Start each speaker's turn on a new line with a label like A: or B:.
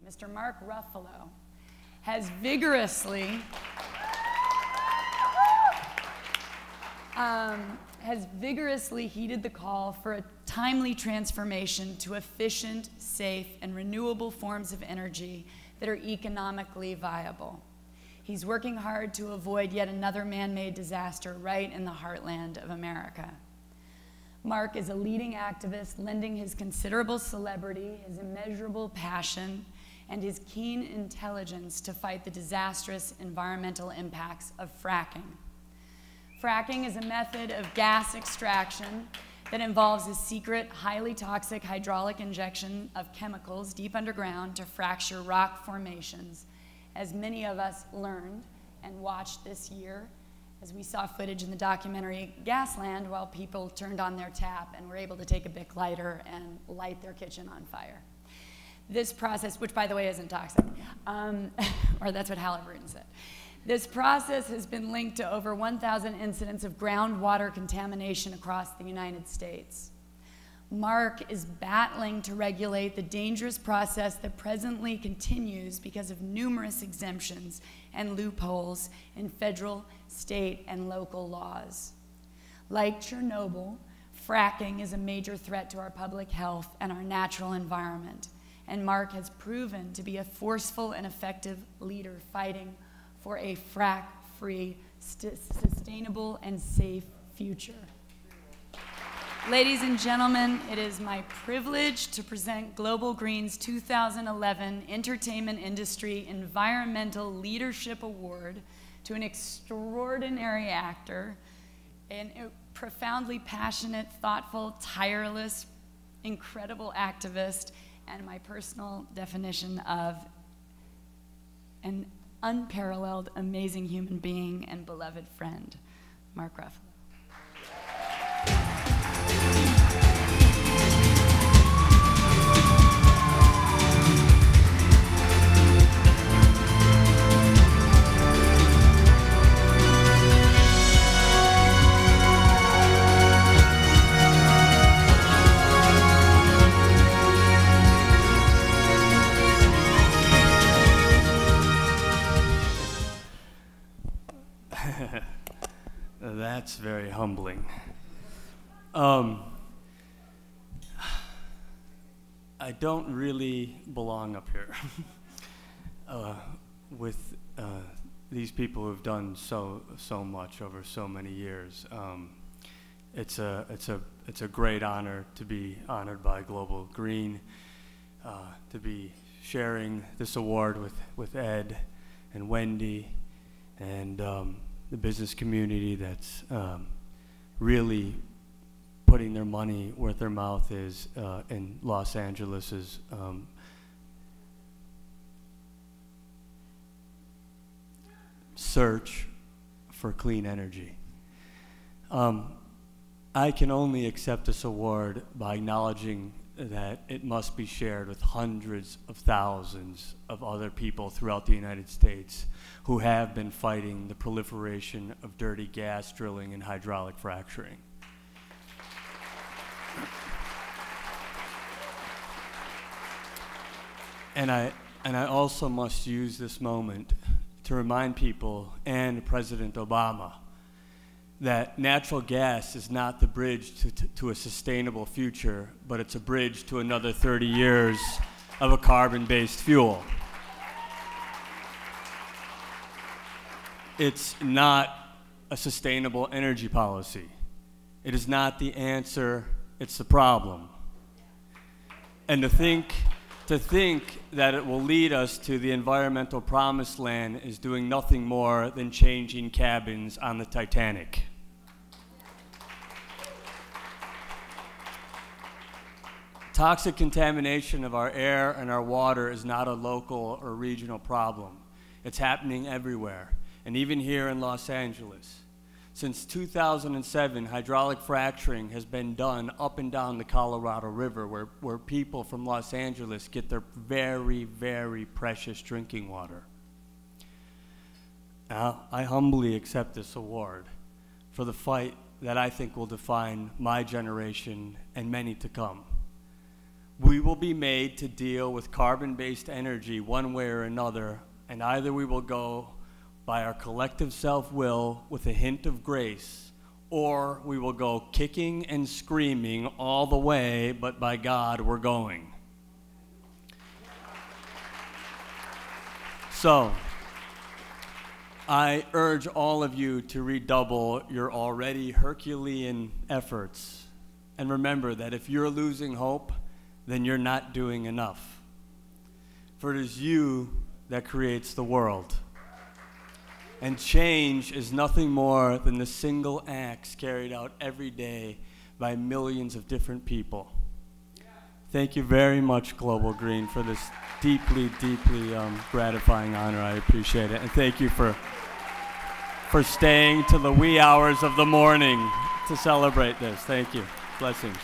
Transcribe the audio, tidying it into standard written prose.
A: Mr. Mark Ruffalo, has vigorously heeded the call for a timely transformation to efficient, safe, and renewable forms of energy that are economically viable. He's working hard to avoid yet another man-made disaster right in the heartland of America. Mark is a leading activist, lending his considerable celebrity, his immeasurable passion, and his keen intelligence to fight the disastrous environmental impacts of fracking. Fracking is a method of gas extraction that involves a secret, highly toxic hydraulic injection of chemicals deep underground to fracture rock formations, as many of us learned and watched this year as we saw footage in the documentary Gasland while people turned on their tap and were able to take a Bic lighter and light their kitchen on fire. This process, which by the way isn't toxic, or that's what Halliburton said. This process has been linked to over 1,000 incidents of groundwater contamination across the United States. Mark is battling to regulate the dangerous process that presently continues because of numerous exemptions and loopholes in federal, state, and local laws. Like Chernobyl, fracking is a major threat to our public health and our natural environment, and Mark has proven to be a forceful and effective leader fighting for a frack-free, sustainable, and safe future. Ladies and gentlemen, it is my privilege to present Global Green's 2011 Entertainment Industry Environmental Leadership Award to an extraordinary actor, a profoundly passionate, thoughtful, tireless, incredible activist, and my personal definition of an unparalleled, amazing human being and beloved friend, Mark Ruffalo.
B: That's very humbling. I don't really belong up here with these people who've done so much over so many years. It's a great honor to be honored by Global Green, to be sharing this award with Ed and Wendy and the business community that's really putting their money where their mouth is in Los Angeles's search for clean energy. I can only accept this award by acknowledging that it must be shared with hundreds of thousands of other people throughout the United States who have been fighting the proliferation of dirty gas drilling and hydraulic fracturing. And I also must use this moment to remind people and President Obama that natural gas is not the bridge to a sustainable future, but it's a bridge to another 30 years of a carbon-based fuel. It's not a sustainable energy policy. It is not the answer, it's the problem. And to think that it will lead us to the environmental promised land is doing nothing more than changing cabins on the Titanic. Toxic contamination of our air and our water is not a local or regional problem. It's happening everywhere, and even here in Los Angeles. Since 2007, hydraulic fracturing has been done up and down the Colorado River where people from Los Angeles get their very, very precious drinking water. Now, I humbly accept this award for the fight that I think will define my generation and many to come. We will be made to deal with carbon-based energy one way or another, and either we will go by our collective self-will with a hint of grace, or we will go kicking and screaming all the way, but by God, we're going. So, I urge all of you to redouble your already Herculean efforts. And remember that if you're losing hope, then you're not doing enough. For it is you that creates the world. And change is nothing more than the single acts carried out every day by millions of different people. Thank you very much, Global Green, for this deeply, deeply gratifying honor. I appreciate it. And thank you for staying to the wee hours of the morning to celebrate this. Thank you. Blessings.